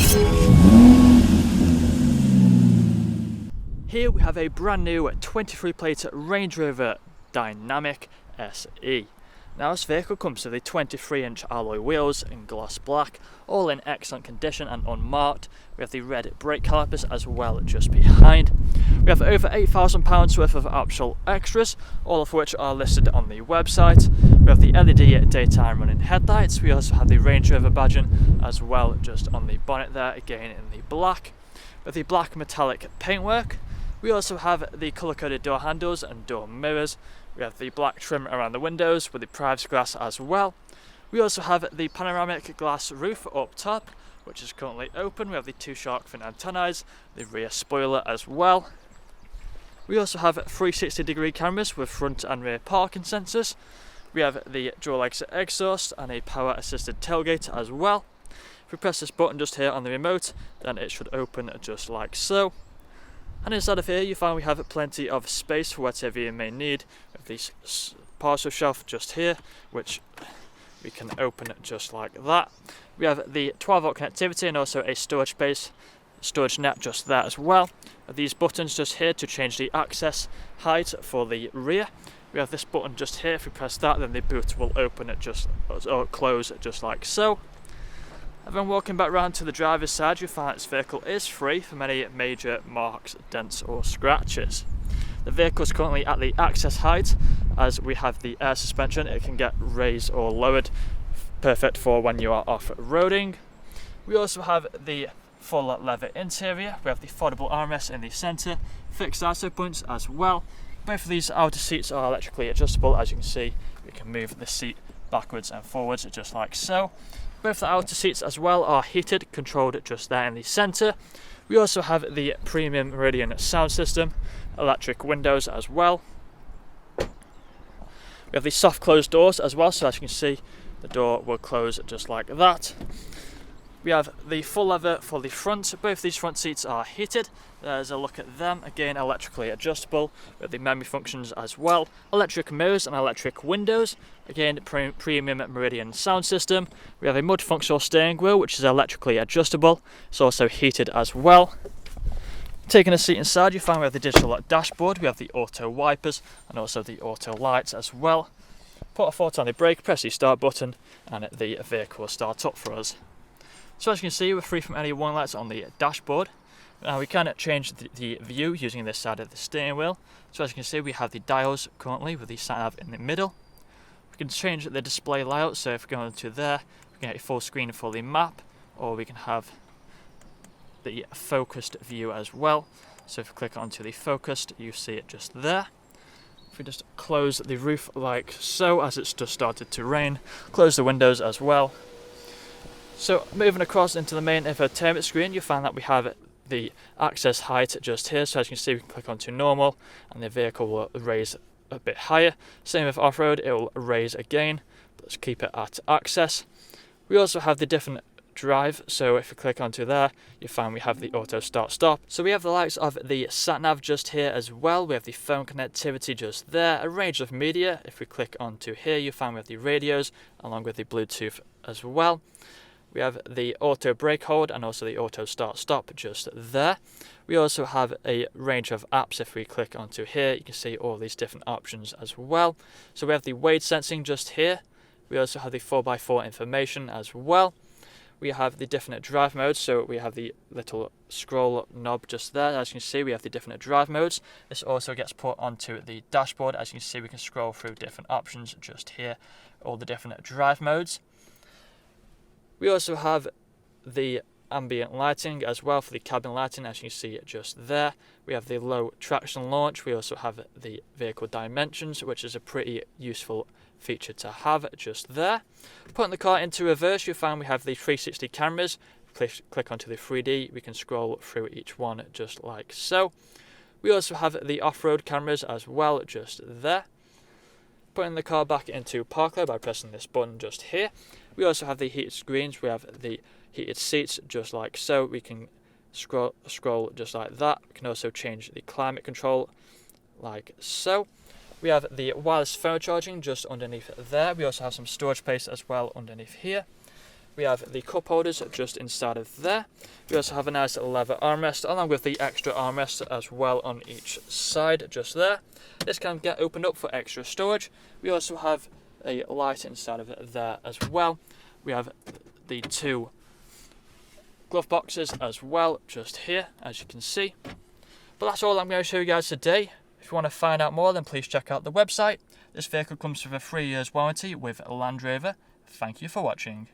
Here we have a brand new 23 plate Range Rover Dynamic SE. Now this vehicle comes with the 23-inch alloy wheels in gloss black, all in excellent condition and unmarked. We have the red brake calipers as well just behind. We have over £8,000 worth of optional extras, all of which are listed on the website. We have the LED daytime running headlights. We also have the Range Rover badging as well just on the bonnet there, again in the black. With the black metallic paintwork. We also have the colour-coded door handles and door mirrors. We have the black trim around the windows with the privacy glass as well. We also have the panoramic glass roof up top, which is currently open. We have the two shark fin antennae, the rear spoiler as well. We also have 360-degree cameras with front and rear parking sensors. We have the dual exit exhaust and a power-assisted tailgate as well. If we press this button just here on the remote, then it should open just like so. And inside of here you find we have plenty of space for whatever you may need. We have the parcel shelf just here, which we can open just like that. We have the 12-volt connectivity and also a storage net just there as well. These buttons just here to change the access height for the rear. We have this button just here. If we press that, then the boot will open or close just like so. And then walking back round to the driver's side, you find this vehicle is free from any major marks, dents or scratches. The vehicle is currently at the access height, as we have the air suspension. It can get raised or lowered, perfect for when you are off-roading. We also have the full leather interior. We have the foldable armrest in the centre, fixed ISO points as well. Both of these outer seats are electrically adjustable. As you can see, we can move the seat backwards and forwards just like so. Both the outer seats as well are heated, controlled just there in the centre. We also have the premium Meridian sound system, electric windows as well. We have the soft closed doors as well, so as you can see, the door will close just like that. We have the full leather for the front. Both these front seats are heated. There's a look at them, again electrically adjustable with the memory functions as well. Electric mirrors and electric windows, again premium Meridian sound system. We have a multifunctional steering wheel which is electrically adjustable. It's also heated as well. Taking a seat inside, you find we have the digital dashboard. We have the auto wipers and also the auto lights as well. Put a foot on the brake, press the start button and the vehicle will start up for us. So as you can see, we're free from any warning lights on the dashboard. Now we can change the view using this side of the steering wheel. So as you can see, we have the dials currently with the sat-nav in the middle. We can change the display layout, so if we go into there, we can get a full screen for the map, or we can have the focused view as well. So if we click onto the focused, you see it just there. If we just close the roof like so, as it's just started to rain, close the windows as well. So moving across into the main infotainment screen, you find that we have the access height just here. So as you can see, we can click onto normal and the vehicle will raise a bit higher. Same with off-road, it will raise again. Let's keep it at access. We also have the different drive, so if we click onto there, you find we have the auto start stop. So we have the likes of the sat-nav just here as well. We have the phone connectivity just there, a range of media. If we click onto here, you find we have the radios along with the Bluetooth as well. We have the auto brake hold and also the auto start stop just there. We also have a range of apps. If we click onto here, you can see all these different options as well. So we have the weight sensing just here. We also have the 4x4 information as well. We have the different drive modes, so we have the little scroll knob just there. As you can see, we have the different drive modes. This also gets put onto the dashboard. As you can see, we can scroll through different options just here, all the different drive modes. We also have the ambient lighting as well for the cabin lighting, as you can see just there. We have the low traction launch. We also have the vehicle dimensions, which is a pretty useful feature to have just there. Putting the car into reverse, you find we have the 360 cameras. Click onto the 3D, we can scroll through each one just like so. We also have the off-road cameras as well just there. Putting the car back into park mode by pressing this button just here. We also have the heated screens. We have the heated seats just like so. We can scroll just like that. We can also change the climate control like so. We have the wireless phone charging just underneath there. We also have some storage space as well underneath here. We have the cup holders just inside of there. We also have a nice leather armrest along with the extra armrest as well on each side just there. This can get opened up for extra storage. We also have a light inside of it there as well. We have the 2 glove boxes as well just here, as you can see. But that's all I'm going to show you guys today. If you want to find out more, then please check out the website. This vehicle comes with a 3 years warranty with Land Rover. Thank you for watching.